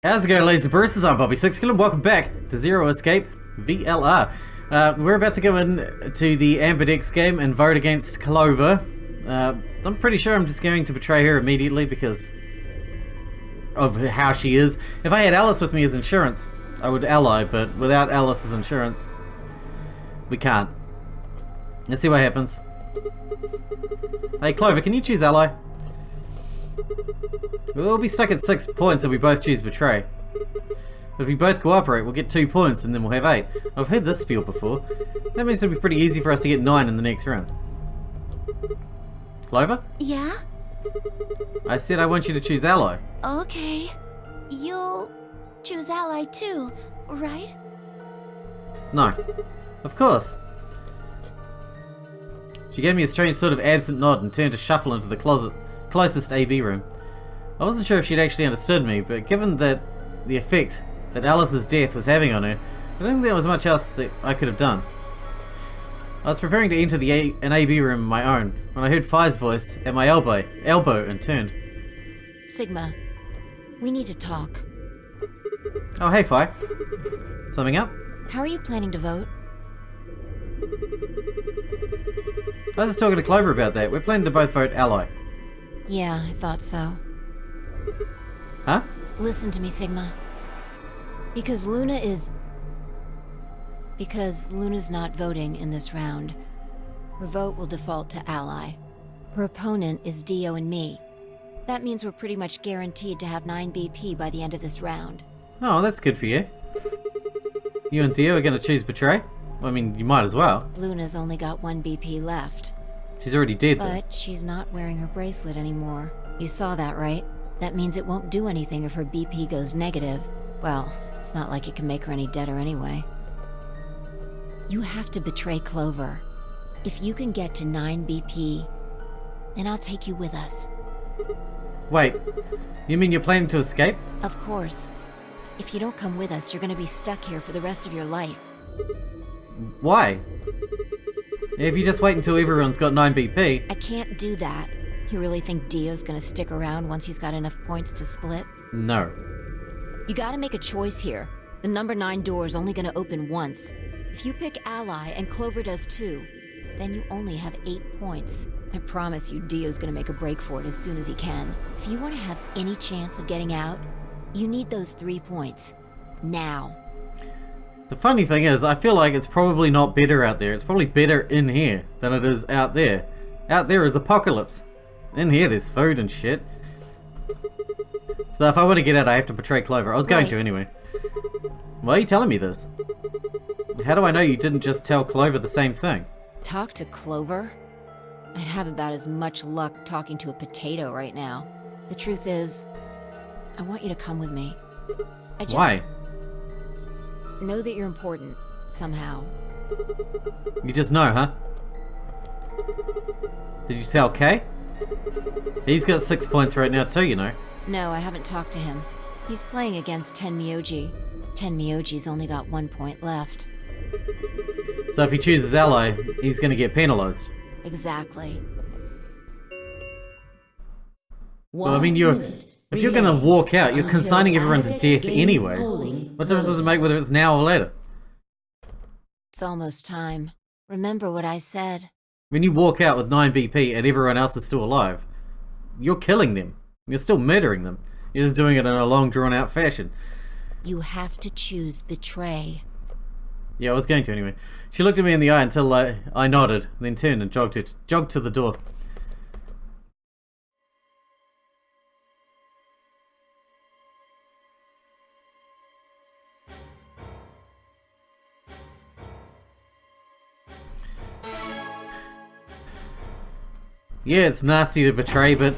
How's it going, ladies and Bruces? I'm Bobby Sixkilla and welcome back to Zero Escape VLR. We're about to go into the Amber Dex game and vote against Clover. I'm pretty sure I'm just going to betray her immediately because of how she is. If I had Alice with me as insurance, I would ally, but without Alice as insurance, we can't. Let's see what happens. Hey Clover, can you choose ally? We'll be stuck at 6 points if we both choose betray. If we both cooperate, we'll get 2 points and then we'll have 8. I've heard this spiel before. That means it'll be pretty easy for us to get 9 in the next round. Clover? Yeah? I said I want you to choose ally. Okay. You'll choose ally too, right? No. Of course. She gave me a strange sort of absent nod and turned to shuffle into the closest AB room. I wasn't sure if she'd actually understood me, but given that the effect that Alice's death was having on her, I don't think there was much else that I could have done. I was preparing to enter an AB room of my own when I heard Fi's voice at my elbow and turned. Sigma, we need to talk. Oh, hey Fi. Something up? How are you planning to vote? I was just talking to Clover about that. We're planning to both vote ally. Yeah, I thought so. Huh? Listen to me, Sigma. Because Luna's not voting in this round, her vote will default to ally. Her opponent is Dio and me. That means we're pretty much guaranteed to have 9 BP by the end of this round. Oh, that's good for you. You and Dio are going to choose betray? I mean, you might as well. Luna's only got 1 BP left. She's already dead though. But she's not wearing her bracelet anymore. You saw that, right? That means it won't do anything if her BP goes negative. Well, it's not like it can make her any deader anyway. You have to betray Clover. If you can get to 9 BP, then I'll take you with us. Wait, you mean you're planning to escape? Of course. If you don't come with us, you're gonna be stuck here for the rest of your life. Why? If you just wait until everyone's got 9 BP... I can't do that. You really think Dio's gonna stick around once he's got enough points to split? No. You gotta make a choice here. The number 9 door is only gonna open once. If you pick ally and Clover does too, then you only have 8 points. I promise you Dio's gonna make a break for it as soon as he can. If you want to have any chance of getting out, you need those 3 points. Now. The funny thing is, I feel like it's probably not better out there. It's probably better in here than it is out there. Out there is apocalypse. In here there's food and shit. So if I want to get out, I have to betray Clover. I was going to anyway. Why are you telling me this? How do I know you didn't just tell Clover the same thing? Talk to Clover? I'd have about as much luck talking to a potato right now. The truth is, I want you to come with me. Why? Know that you're important, somehow. You just know, huh? Did you tell Kay? He's got 6 points right now too, you know. No, I haven't talked to him. He's playing against Tenmyoji. Tenmyoji's only got 1 point left. So if he chooses ally, he's gonna get penalized. Exactly. Well, I mean, if you're gonna walk out, you're consigning everyone to death anyway. What difference does it make whether it's now or later? It's almost time. Remember what I said. When you walk out with 9 BP and everyone else is still alive, you're killing them. You're still murdering them. You're just doing it in a long, drawn-out fashion. You have to choose betray. Yeah, I was going to anyway. She looked at me in the eye until I nodded, then turned and jogged to the door. Yeah, it's nasty to betray, but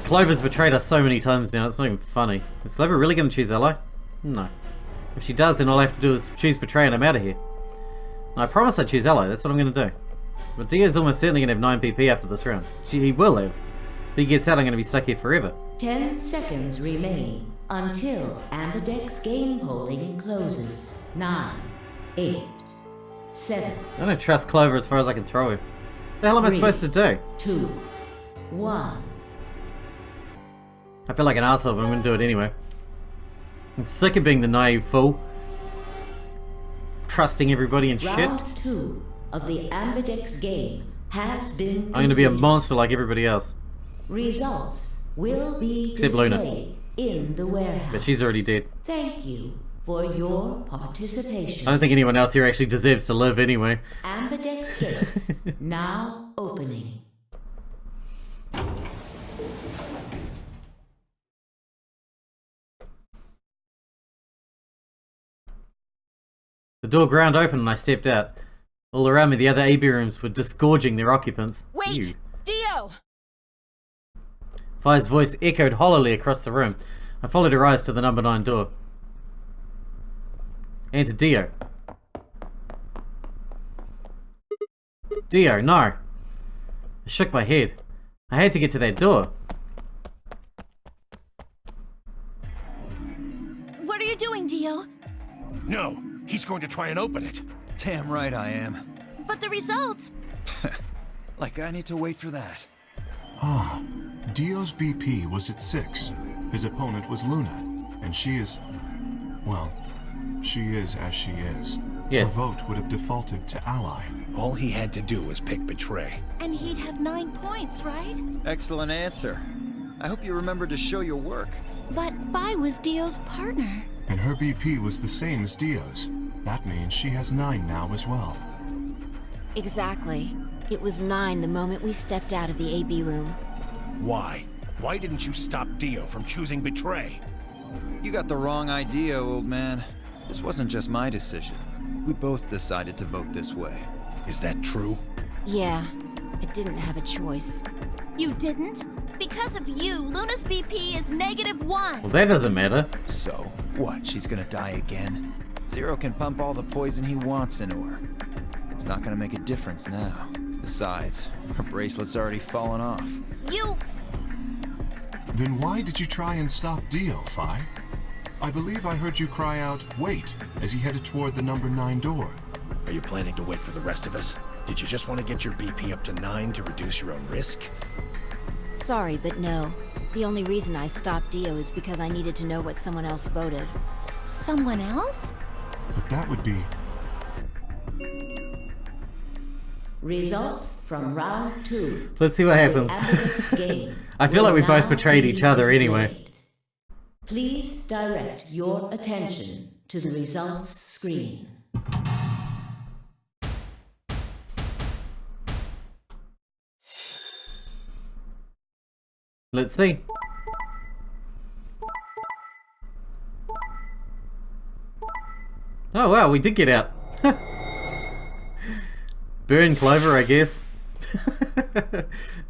Clover's betrayed us so many times now, it's not even funny. Is Clover really going to choose ally? No. If she does, then all I have to do is choose betray and I'm out of here. And I promise I choose ally, that's what I'm going to do. But Dio's almost certainly going to have 9 PP after this round. He will have. If he gets out, I'm going to be stuck here forever. 10 seconds remain until Amber Dex game polling closes. 9, 8, 7. I don't trust Clover as far as I can throw him. What the hell am I supposed to do? 2, 1. I feel like an arsehole, but I'm going to do it anyway. I'm sick of being the naive fool. Trusting everybody and shit. Round 2 of the Ambidex game has been completed. I'm gonna be a monster like everybody else. Results will be Except Luna. displayed in the warehouse. But she's already dead. Thank you for your participation. I don't think anyone else here actually deserves to live anyway. Ambidex gates now opening. The door ground open and I stepped out. All around me, the other AB rooms were disgorging their occupants. Wait! Ew. Dio! Fi's voice echoed hollowly across the room. I followed her eyes to the number 9 door. Enter Dio. Dio, no. I shook my head. I had to get to that door. What are you doing, Dio? No, he's going to try and open it. Damn right I am. But the results! Like I need to wait for that. Ah, Dio's BP was at 6. His opponent was Luna, and she is... well, she is as she is. Yes. Her vote would have defaulted to ally. All he had to do was pick betray. And he'd have 9 points, right? Excellent answer. I hope you remember to show your work. But Vi was Dio's partner. And her BP was the same as Dio's. That means she has 9 now as well. Exactly. It was 9 the moment we stepped out of the AB room. Why? Why didn't you stop Dio from choosing betray? You got the wrong idea, old man. This wasn't just my decision. We both decided to vote this way. Is that true? Yeah, I didn't have a choice. You didn't? Because of you, Luna's BP is -1. Well, that doesn't matter. So, what, she's gonna die again? Zero can pump all the poison he wants into her. It's not gonna make a difference now. Besides, her bracelet's already fallen off. You... Then why did you try and stop Dio, Fi? I believe I heard you cry out, wait, as he headed toward the number 9 door. Are you planning to wait for the rest of us? Did you just want to get your BP up to 9 to reduce your own risk? Sorry, but no. The only reason I stopped Dio is because I needed to know what someone else voted. Someone else? But that would be... Results from round 2. Let's see what happens. Ambidex game I feel like we will both now betrayed be each other displayed. anyway. Please direct your attention to the results screen. Let's see. Oh wow, we did get out. Burn Clover, I guess.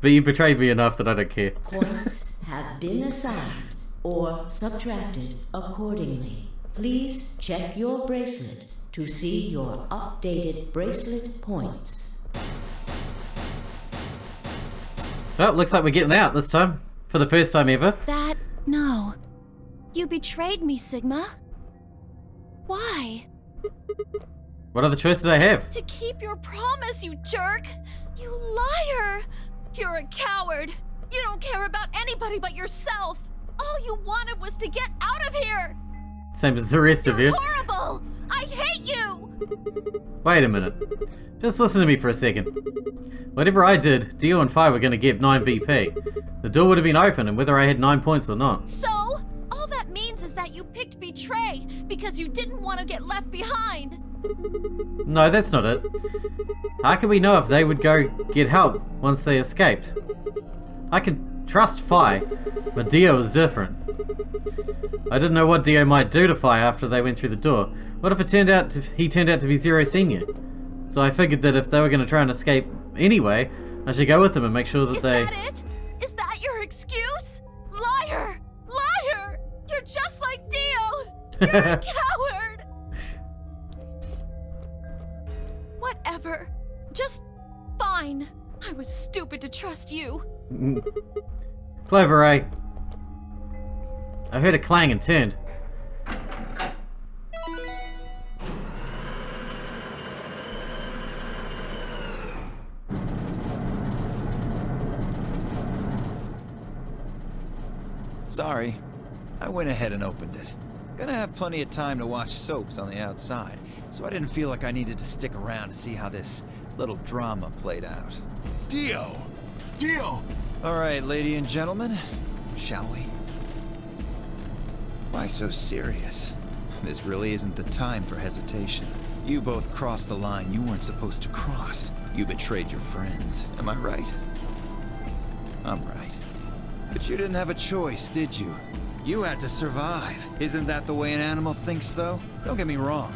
But you betrayed me enough that I don't care. Points have been assigned or subtracted accordingly. Please check your bracelet to see your updated bracelet points. Oh, looks like we're getting out this time. For the first time ever. No. You betrayed me, Sigma. Why? What other choice did I have? To keep your promise, you jerk! You liar! You're a coward! You don't care about anybody but yourself! All you wanted was to get out of here! Same as the rest of you. You're horrible! I hate you! Wait a minute. Just listen to me for a second. Whatever I did, Dio and Fi were going to get 9 BP. The door would have been open, and whether I had 9 points or not. So? All that means is that you picked betray because you didn't want to get left behind! No, that's not it. How can we know if they would go get help once they escaped? I can trust Fi, but Dio is different. I didn't know what Dio might do to Fi after they went through the door. What if he turned out to be Zero Senior? So I figured that if they were going to try and escape anyway, I should go with them and make sure that Is they... that it? Is that your excuse? Liar! Liar! You're just like Dio! You're a coward! Whatever. Just fine. I was stupid to trust you. Clover, I heard a clang and turned. Sorry. I went ahead and opened it. Gonna have plenty of time to watch soaps on the outside, so I didn't feel like I needed to stick around to see how this little drama played out. Dio! Dio! Alright, ladies and gentlemen, shall we? Why so serious? This really isn't the time for hesitation. You both crossed a line you weren't supposed to cross. You betrayed your friends. Am I right? I'm right. But you didn't have a choice, did you? You had to survive. Isn't that the way an animal thinks, though? Don't get me wrong.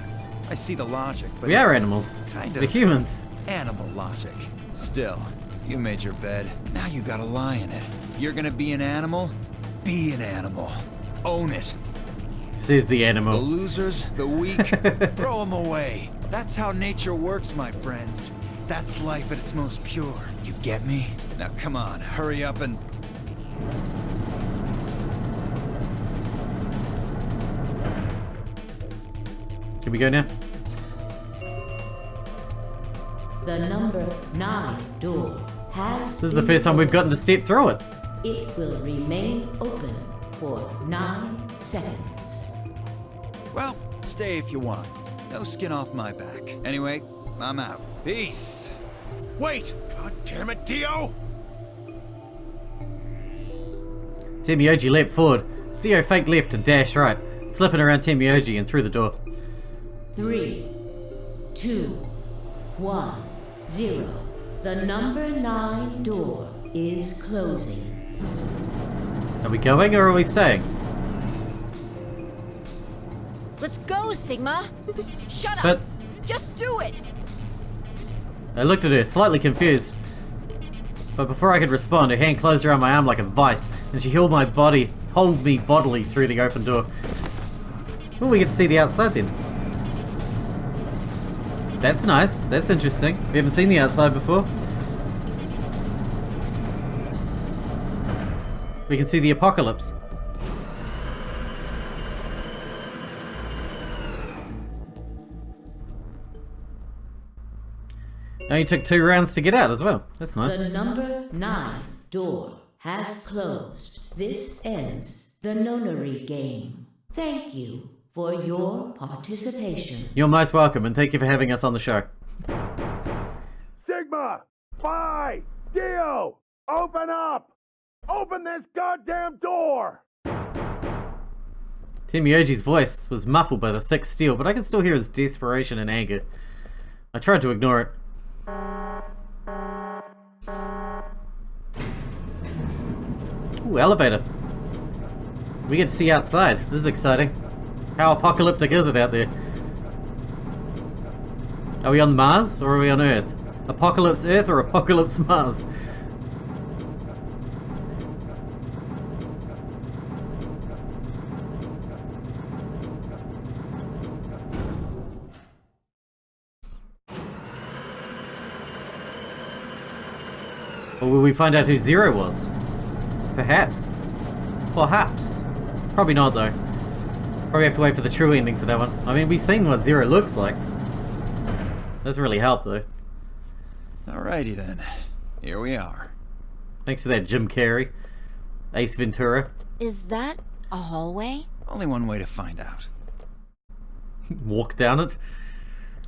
I see the logic, but We are it's animals. kind We're of humans. animal logic. Still, you made your bed. Now you gotta lie in it. If you're gonna be an animal, be an animal. Own it. Says the The animal. losers, the weak, throw them away. That's how nature works, my friends. That's life at its most pure. You get me? Now come on, hurry up and... Can we go now? The number 9 door has This is the first time we've gotten to step through it. It will remain open for 9 seconds. Well, stay if you want. No skin off my back. Anyway, I'm out. Peace. Wait! God damn it, Dio! Temioji leapt forward. Dio faked left and dashed right, slipping around Temioji and through the door. 3, 2, 1, 0. The number 9 door is closing. Are we going or are we staying? Let's go, Sigma! Shut up! But Just do it! I looked at her, slightly confused. But before I could respond, her hand closed around my arm like a vice, and she held me bodily through the open door. Well, we get to see the outside then. That's nice. That's interesting. We haven't seen the outside before. We can see the apocalypse. Only took 2 rounds to get out as well. That's nice. The number 9 door has closed. This ends the Nonary Game. Thank you for your participation. You're most welcome, and thank you for having us on the show. Sigma! Phi! Dio! Open up! Open this goddamn door! Temioji's voice was muffled by the thick steel, but I could still hear his desperation and anger. I tried to ignore it. Ooh, elevator. We get to see outside. This is exciting. How apocalyptic is it out there? Are we on Mars or are we on Earth? Apocalypse Earth or Apocalypse Mars? Or will we find out who Zero was? Perhaps. Perhaps. Probably not though. Probably have to wait for the true ending for that one. I mean, we've seen what Zero looks like. Doesn't really help though. Alrighty then. Here we are. Thanks for that, Jim Carrey. Ace Ventura. Is that a hallway? Only one way to find out. Walk down it.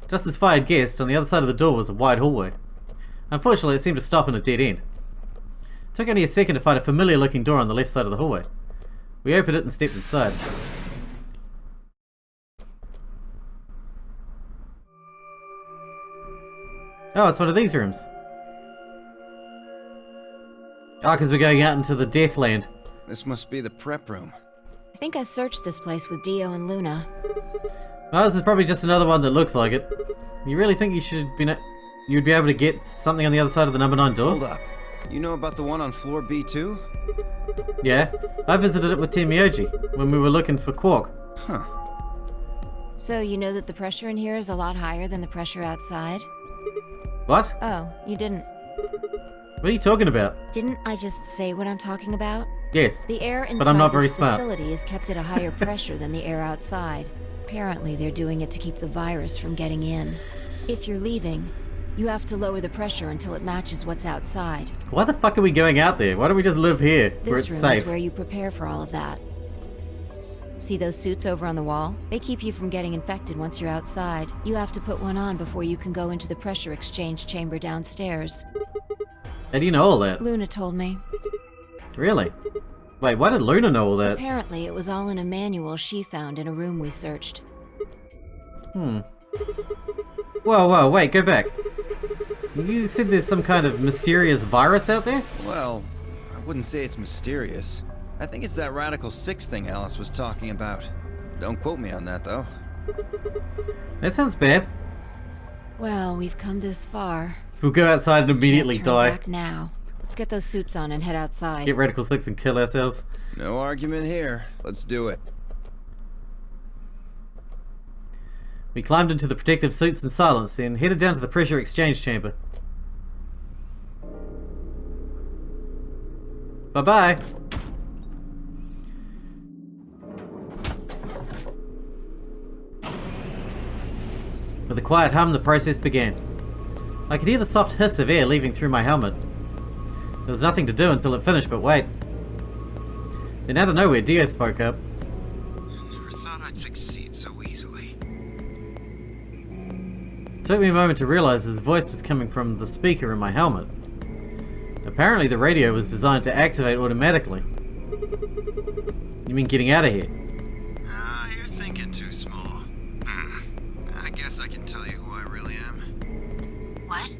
Just as Fi had guessed, on the other side of the door was a wide hallway. Unfortunately, it seemed to stop in a dead end. It took only a second to find a familiar looking door on the left side of the hallway. We opened it and stepped inside. Oh, it's one of these rooms. Oh, because we're going out into the Deathland. This must be the prep room. I think I searched this place with Dio and Luna. Well, this is probably just another one that looks like it. You really think you'd be able to get something on the other side of the number 9 door? Hold up. You know about the one on floor B2? Yeah, I visited it with Temioji when we were looking for Quark. Huh. So you know that the pressure in here is a lot higher than the pressure outside? What? Oh, you didn't. What are you talking about? Didn't I just say what I'm talking about? Yes, The air but I'm not inside very this smart. facility is kept at a higher pressure than the air outside. Apparently, they're doing it to keep the virus from getting in. If you're leaving, you have to lower the pressure until it matches what's outside. Why the fuck are we going out there? Why don't we just live here, where This it's room safe? is where you prepare for all of that. See those suits over on the wall? They keep you from getting infected once you're outside. You have to put one on before you can go into the pressure exchange chamber downstairs. How do you know all that? Luna told me. Really? Wait, why did Luna know all that? Apparently, it was all in a manual she found in a room we searched. Whoa, wait, go back. You said there's some kind of mysterious virus out there? Well, I wouldn't say it's mysterious. I think it's that Radical 6 thing Alice was talking about. Don't quote me on that, though. That sounds bad. Well, we've come this far. We'll go outside and immediately Can't turn die. back now. Let's get those suits on and head outside. Get Radical 6 and kill ourselves. No argument here. Let's do it. We climbed into the protective suits in silence and headed down to the pressure exchange chamber. Bye-bye. With a quiet hum, the process began. I could hear the soft hiss of air leaving through my helmet. There was nothing to do until it finished but wait. Then out of nowhere, Dio spoke up. I never thought I'd succeed so easily. It took me a moment to realize his voice was coming from the speaker in my helmet. Apparently the radio was designed to activate automatically. You mean getting out of here? You're thinking too small. I guess I can tell you who I really am. What?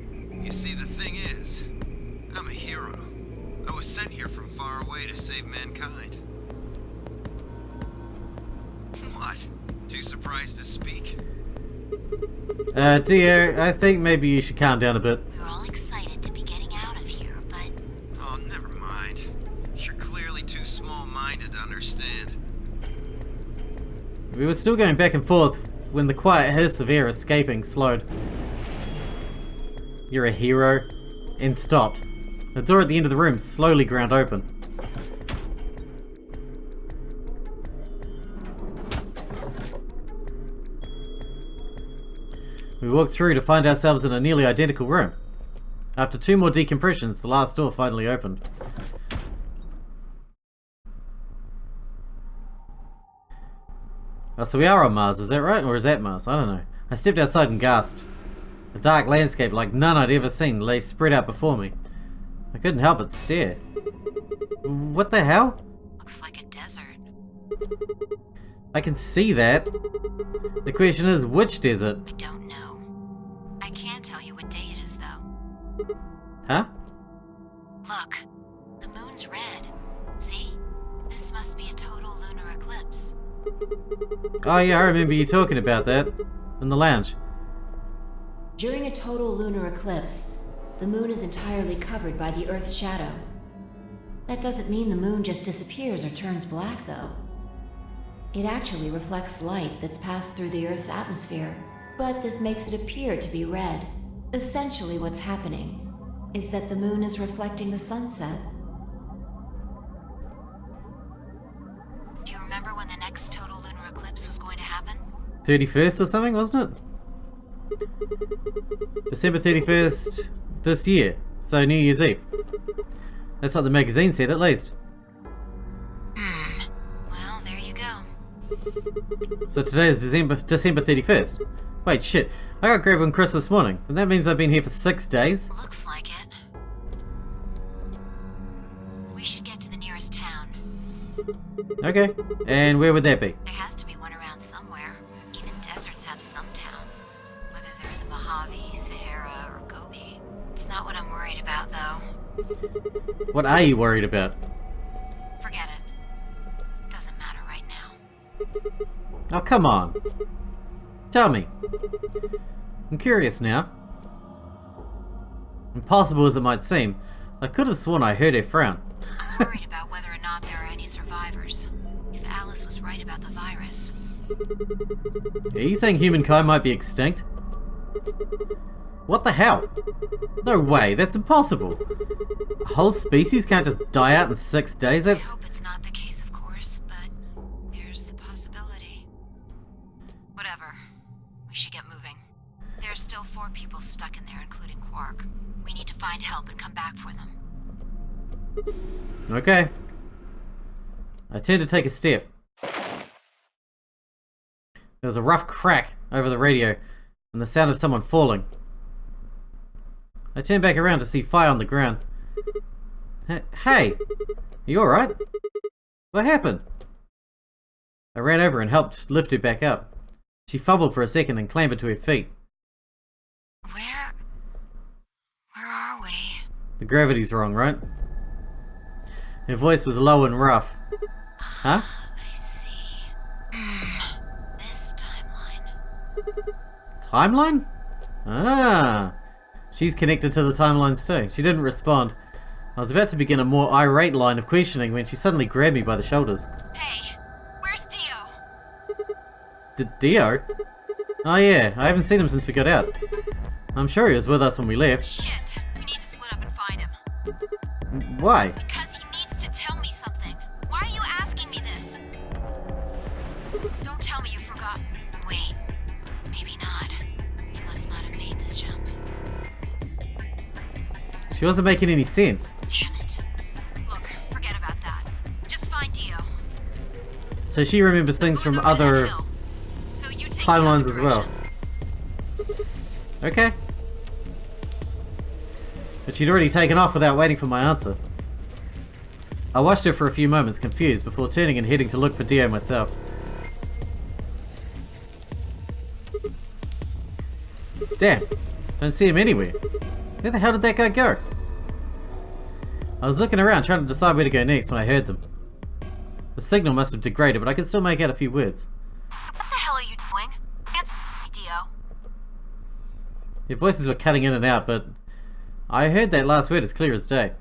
You see, the thing is, I'm a hero. I was sent here from far away to save mankind. What? Too surprised to speak? Dio, I think maybe you should calm down a bit. We're all excited to be getting out of here, but... Oh, never mind. You're clearly too small-minded to understand. We were still going back and forth when the quiet hiss of air escaping slowed. You're a hero? And stopped. The door at the end of the room slowly ground open. We walked through to find ourselves in a nearly identical room. After 2 more decompressions, the last door finally opened. Oh, so we are on Mars, is that right? Or is that Mars? I don't know. I stepped outside and gasped. A dark landscape like none I'd ever seen lay spread out before me. I couldn't help but stare. What the hell? Looks like a desert. I can see that. The question is, which desert? I don't know. I can tell you what day it is, though. Huh? Look, the moon's red. See? This must be a total lunar eclipse. Oh yeah, I remember you talking about that. In the lounge. During a total lunar eclipse, the moon is entirely covered by the Earth's shadow. That doesn't mean the moon just disappears or turns black, though. It actually reflects light that's passed through the Earth's atmosphere, but this makes it appear to be red. Essentially what's happening is that the moon is reflecting the sunset. Do you remember when the next total lunar eclipse was going to happen? 31st or something, wasn't it? December 31st this year, so New Year's Eve. That's what the magazine said, at least. Well, there you go. So today is December 31st. Wait, shit. I got grabbed on Christmas morning, and that means I've been here for 6 days? Looks like it. We should get to the nearest town. Okay, and where would that be? There has to be one around somewhere. Even deserts have some towns. Whether they're in the Mojave, Sahara, or Gobi. It's not what I'm worried about, though. What are you worried about? Forget it. Doesn't matter right now. Oh, come on. Tell me. I'm curious now. Impossible as it might seem, I could have sworn I heard her frown. I'm worried about whether or not there are any survivors. If Alice was right about the virus. Are you saying humankind might be extinct? What the hell? No way, that's impossible. A whole species can't just die out in 6 days, I that's... hope it's not the case, of course, but there's the possibility. Whatever. We should get moving. There are still 4 people stuck in there, including Quark. We need to find help and come back for them. Okay. I tend to take a step. There was a rough crack over the radio and the sound of someone falling. I turned back around to see fire on the ground. Hey, are you alright? What happened? I ran over and helped lift her back up. She fumbled for a second and clambered to her feet. Where are we? The gravity's wrong, right? Her voice was low and rough. Huh? I see. This timeline. Timeline? Ah. She's connected to the timelines too. She didn't respond. I was about to begin a more irate line of questioning when she suddenly grabbed me by the shoulders. Hey, where's Dio? Dio? Oh yeah, I haven't seen him since we got out. I'm sure he was with us when we left. Shit, we need to split up and find him. Why? Because he needs to tell me something. Why are you asking me this? Don't tell me you forgot. Wait, maybe not. He must not have made this jump. She wasn't making any sense. Damn it. Look, forget about that. Just find Dio. So she remembers things from other So you take timelines the as other well. direction. Okay. But she'd already taken off without waiting for my answer. I watched her for a few moments, confused, before turning and heading to look for Dio myself. Damn, don't see him anywhere. Where the hell did that guy go? I was looking around trying to decide where to go next when I heard them. The signal must have degraded, but I could still make out a few words. What the hell are you doing? Answer me, Dio. Their voices were cutting in and out, but I heard that last word as clear as day.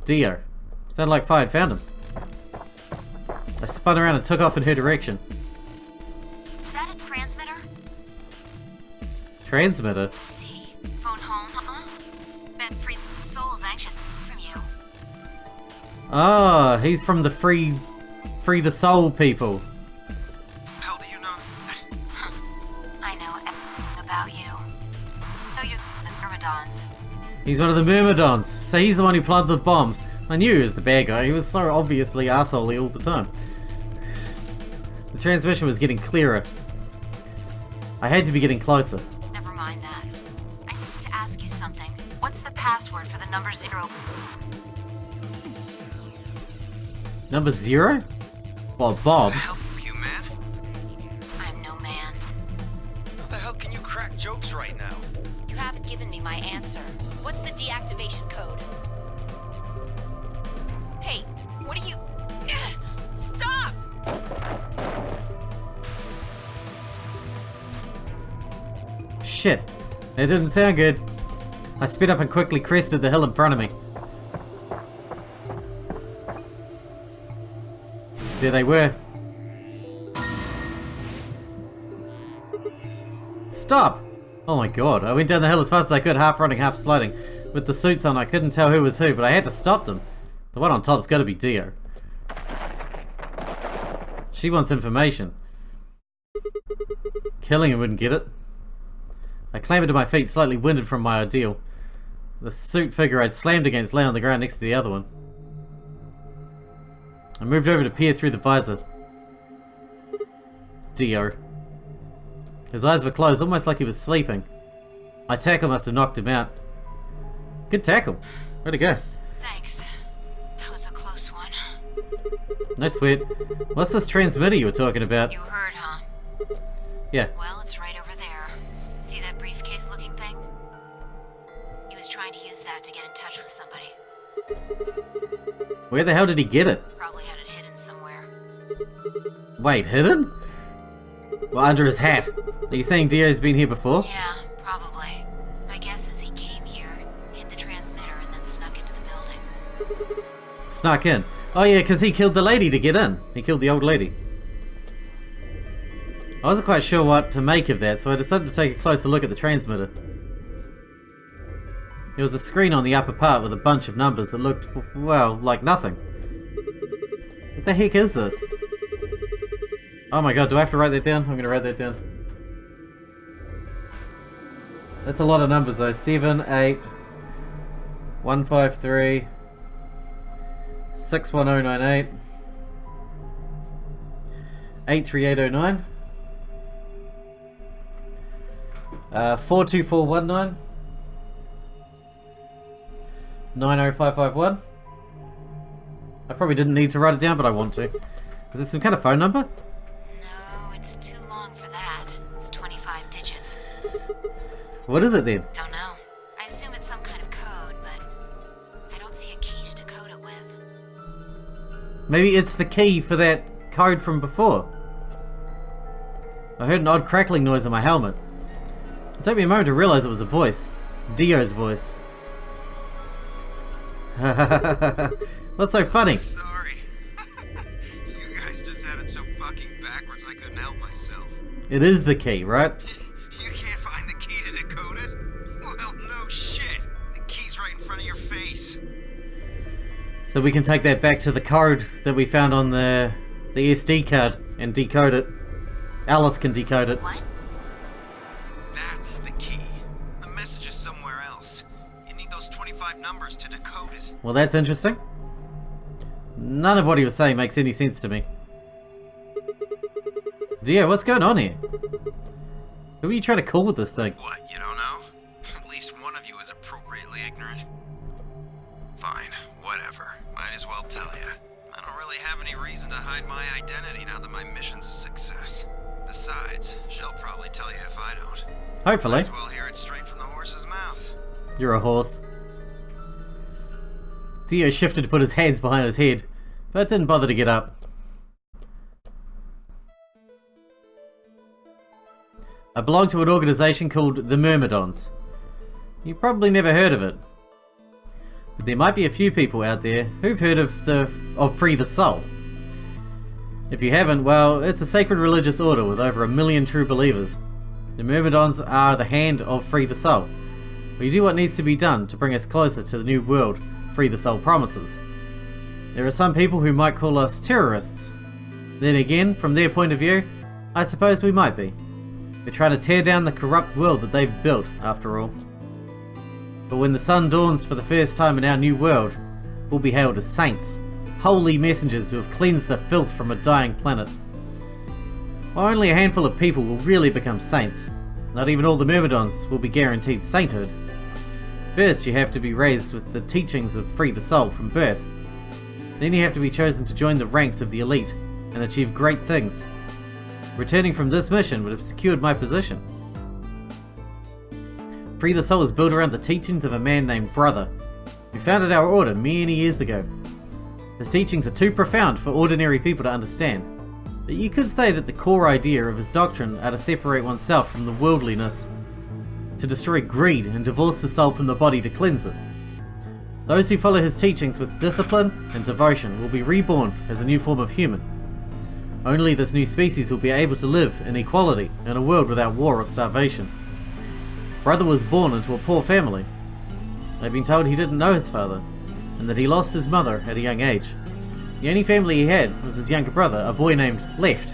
Dio. Sounded like Fire had found him. I spun around and took off in her direction. Is that a transmitter? Transmitter? See, phone home, huh? Bet free souls anxious from you. Oh, he's from the Free the Soul people. How do you know that? I know everything about you. I know you're the Myrmidons. He's one of the Myrmidons, so he's the one who planted the bombs. I knew he was the bad guy, he was so obviously arsehole-y all the time. The transmission was getting clearer. I had to be getting closer. Never mind that. I need to ask you something. What's the password for the number 0? Number 0? Well, Bob. Help you, man. I'm no man. How the hell can you crack jokes right now? You haven't given me my answer. What's the deactivation code? Hey, what are you... Stop! Shit, that didn't sound good. I sped up and quickly crested the hill in front of me. There they were. Stop! Oh my god, I went down the hill as fast as I could, half running, half sliding. With the suits on, I couldn't tell who was who, but I had to stop them. The one on top's gotta be Dio. She wants information. Killing him wouldn't get it. I clambered to my feet, slightly winded from my ordeal. The suit figure I'd slammed against lay on the ground next to the other one. I moved over to peer through the visor. Dio. His eyes were closed, almost like he was sleeping. My tackle must have knocked him out. Good tackle. Where'd it go? Thanks. That was a close one. No sweat. What's this transmitter you were talking about? You heard, huh? Yeah. Well, it's right over there. See that briefcase-looking thing? He was trying to use that to get in touch with somebody. Where the hell did he get it? Probably had it hidden somewhere. Wait, hidden? Well, under his hat. Are you saying Dio's been here before? Yeah, probably. My guess is he came here, hit the transmitter, and then snuck into the building. Snuck in. Oh yeah, because he killed the lady to get in. He killed the old lady. I wasn't quite sure what to make of that, so I decided to take a closer look at the transmitter. There was a screen on the upper part with a bunch of numbers that looked, well, like nothing. What the heck is this? Oh my god, do I have to write that down? I'm gonna write that down. That's a lot of numbers though. 7, 8, 153, 61098, 83809. 42419 90551. I probably didn't need to write it down, but I want to. Is it some kind of phone number? No, it's too long for that. It's 25 digits. What is it then? Don't know. I assume it's some kind of code, but I don't see a key to decode it with. Maybe it's the key for that code from before. I heard an odd crackling noise on my helmet. It took me a moment to realize it was a voice. Dio's voice. What's so funny? Sorry. You guys just had it so fucking backwards I couldn't help myself. It is the key, right? You can't find the key to decode it? Well, no shit. The key's right in front of your face. So we can take that back to the code that we found on the SD card and decode it. Alice can decode it. What? That's the key. The message is somewhere else. You need those 25 numbers to decode it. Well, that's interesting. None of what he was saying makes any sense to me. Dio, what's going on here? Who are you trying to call with this thing? What, you don't know? At least one of you is appropriately ignorant. Fine, whatever. Might as well tell you. I don't really have any reason to hide my identity now that my mission's a success. Besides, she'll probably tell you if I don't. Hopefully. Might as well hear it straight from the horse's mouth. You're a horse. Theo shifted to put his hands behind his head, but didn't bother to get up. I belong to an organization called the Myrmidons. You've probably never heard of it. But there might be a few people out there who've heard of Free the Soul. If you haven't, well, it's a sacred religious order with over 1 million true believers. The Myrmidons are the hand of Free the Soul. We do what needs to be done to bring us closer to the new world Free the Soul promises. There are some people who might call us terrorists. Then again, from their point of view, I suppose we might be. They're trying to tear down the corrupt world that they've built, after all. But when the sun dawns for the first time in our new world, we'll be hailed as saints, holy messengers who have cleansed the filth from a dying planet. While only a handful of people will really become saints, not even all the Myrmidons will be guaranteed sainthood. First, you have to be raised with the teachings of Free the Soul from birth. Then you have to be chosen to join the ranks of the elite and achieve great things. Returning from this mission would have secured my position. Free the Soul is built around the teachings of a man named Brother, who founded our order many years ago. His teachings are too profound for ordinary people to understand, but you could say that the core idea of his doctrine are to separate oneself from the worldliness, to destroy greed and divorce the soul from the body to cleanse it. Those who follow his teachings with discipline and devotion will be reborn as a new form of human. Only this new species will be able to live in equality in a world without war or starvation. Brother was born into a poor family. I've been told he didn't know his father, and that he lost his mother at a young age. The only family he had was his younger brother, a boy named Left.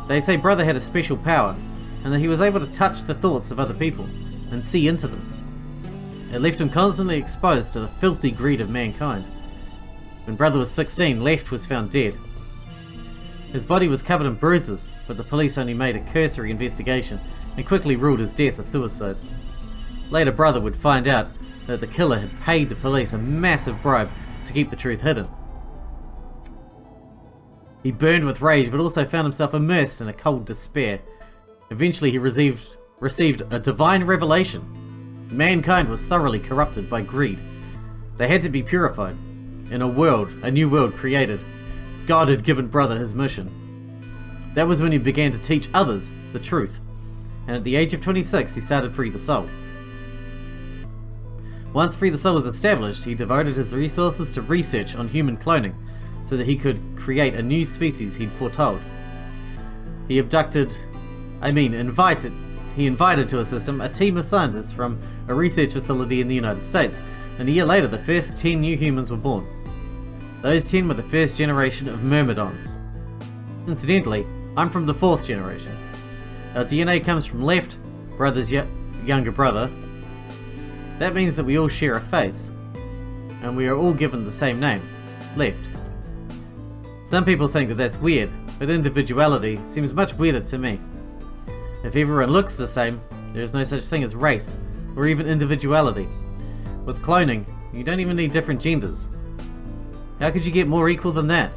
They say Brother had a special power, and that he was able to touch the thoughts of other people and see into them. It left him constantly exposed to the filthy greed of mankind. When Brother was 16, Left was found dead. His body was covered in bruises, but the police only made a cursory investigation and quickly ruled his death a suicide. Later, Brother would find out that the killer had paid the police a massive bribe to keep the truth hidden. He burned with rage, but also found himself immersed in a cold despair. Eventually, he received a divine revelation. Mankind was thoroughly corrupted by greed. They had to be purified. In a new world created. God had given Brother his mission. That was when he began to teach others the truth, and at the age of 26 he started Free the Soul. Once Free the Soul was established, he devoted his resources to research on human cloning, so that he could create a new species he'd foretold. He invited to assist him a team of scientists from a research facility in the United States, and a year later the first 10 new humans were born. Those 10 were the first generation of Myrmidons. Incidentally, I'm from the 4th generation. Our DNA comes from Left, Brother's younger brother. That means that we all share a face, and we are all given the same name, Left. Some people think that that's weird, but individuality seems much weirder to me. If everyone looks the same, there is no such thing as race, or even individuality. With cloning, you don't even need different genders. How could you get more equal than that?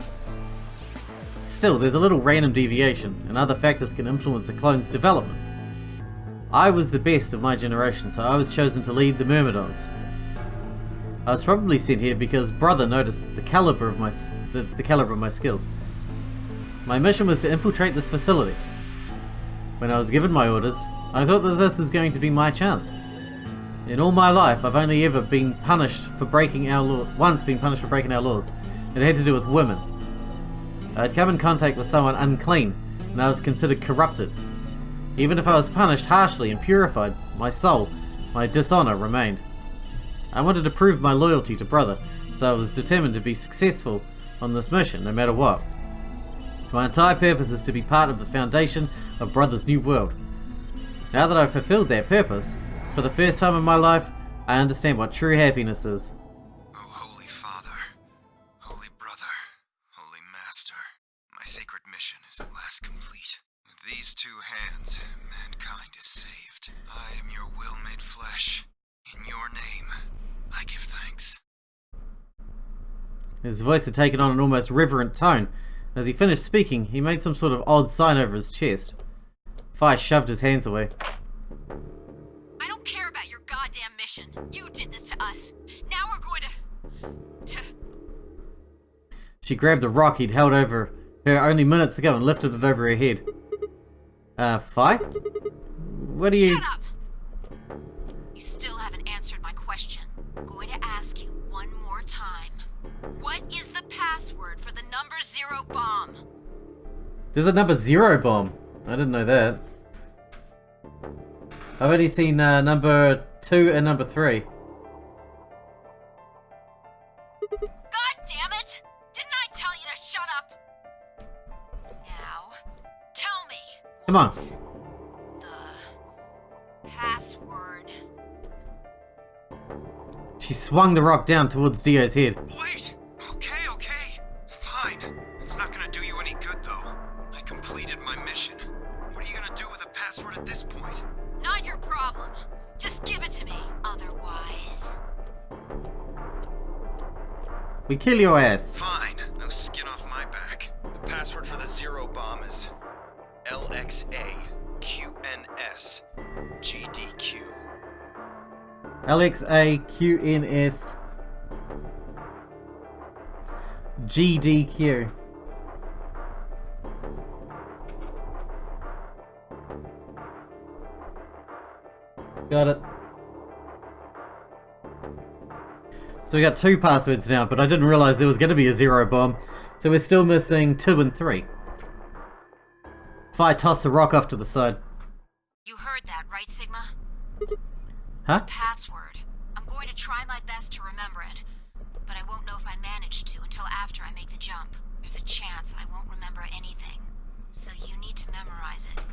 Still, there's a little random deviation, and other factors can influence a clone's development. I was the best of my generation, so I was chosen to lead the Myrmidons. I was probably sent here because Brother noticed the caliber of my skills. My mission was to infiltrate this facility. When I was given my orders, I thought that this was going to be my chance. In all my life, I've only ever been punished for breaking our laws. It had to do with women. I had come in contact with someone unclean, and I was considered corrupted. Even if I was punished harshly and purified, my soul, my dishonor remained. I wanted to prove my loyalty to Brother, so I was determined to be successful on this mission, no matter what. My entire purpose is to be part of the foundation of Brother's new world. Now that I've fulfilled that purpose, for the first time in my life, I understand what true happiness is. Oh, Holy Father, Holy Brother, Holy Master, my sacred mission is at last complete. With these two hands, mankind is saved. I am your will made flesh. In your name, I give thanks. His voice had taken on an almost reverent tone. As he finished speaking, he made some sort of odd sign over his chest. Fi shoved his hands away. I don't care about your goddamn mission. You did this to us. Now we're going to... She grabbed the rock he'd held over her only minutes ago and lifted it over her head. Fi? What do you... Shut up! You still haven't answered my question. I'm going to ask you one more time. What is the password for the number 0 bomb? There's a number 0 bomb. I didn't know that. I've only seen number 2 and number 3. God damn it! Didn't I tell you to shut up? Now, tell me. Come on. What's the password? She swung the rock down towards Dio's head. Wait! Okay. Fine. It's not gonna do you any good, though. I completed my mission. What are you gonna do with the password at this point? Not your problem. Just give it to me. Otherwise... We kill your ass. Fine. No skin off my back. The password for the 0 bomb is LXAQNSGDQ. LXAQNS GDQ. Got it. So we got 2 passwords now, but I didn't realize there was going to be a 0 bomb. So we're still missing 2 and 3. Fi tossed the rock off to the side. You heard that, right, Sigma? Huh? Password. I'm going to try my best to remember it, but I won't know if I manage to until after I make the jump. There's a chance I won't remember anything, so you need to memorize it,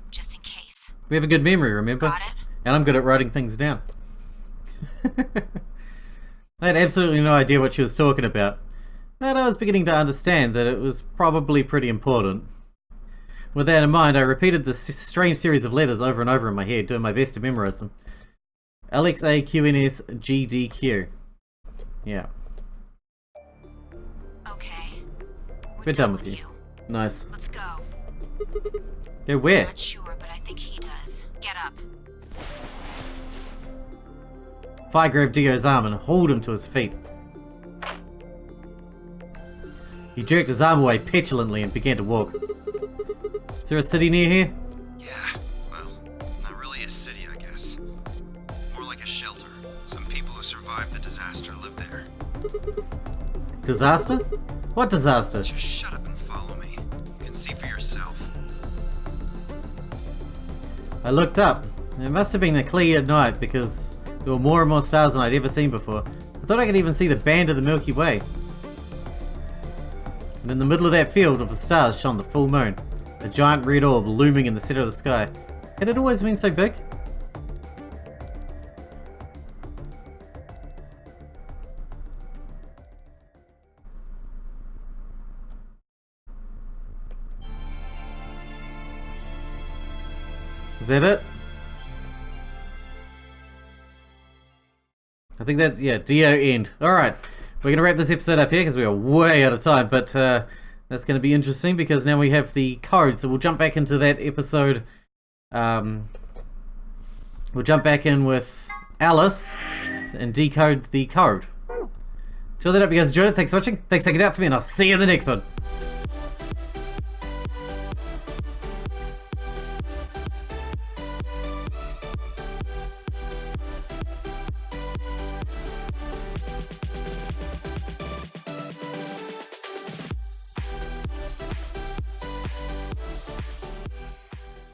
just in case. We have a good memory, remember? Got it? And I'm good at writing things down. I had absolutely no idea what she was talking about, but I was beginning to understand that it was probably pretty important. With that in mind, I repeated this strange series of letters over and over in my head, doing my best to memorize them. LXAQNSGDQ. Yeah. Okay. We're done with you. Nice. Let's go. Go where? Not sure, but I think he does. Get up. Fi grabbed Dio's arm and hauled him to his feet. He jerked his arm away petulantly and began to walk. Is there a city near here? Yeah, well, not really a city, I guess. More like a shelter. Some people who survived the disaster live there. Disaster? What disaster? Just shut up and follow me. You can see for yourself. I looked up. It must have been a clear night because there were more and more stars than I'd ever seen before. I thought I could even see the band of the Milky Way. And in the middle of that field of the stars shone the full moon, a giant red orb looming in the center of the sky. Had it always been so big? Is that it? I think that's, yeah, Dio end. Alright, we're going to wrap this episode up here because we are way out of time, but that's going to be interesting because now we have the code, so we'll jump back into that episode. We'll jump back in with Alice and decode the code. Till then, I hope you guys enjoyed it. Thanks for watching, thanks for taking it out for me, and I'll see you in the next one.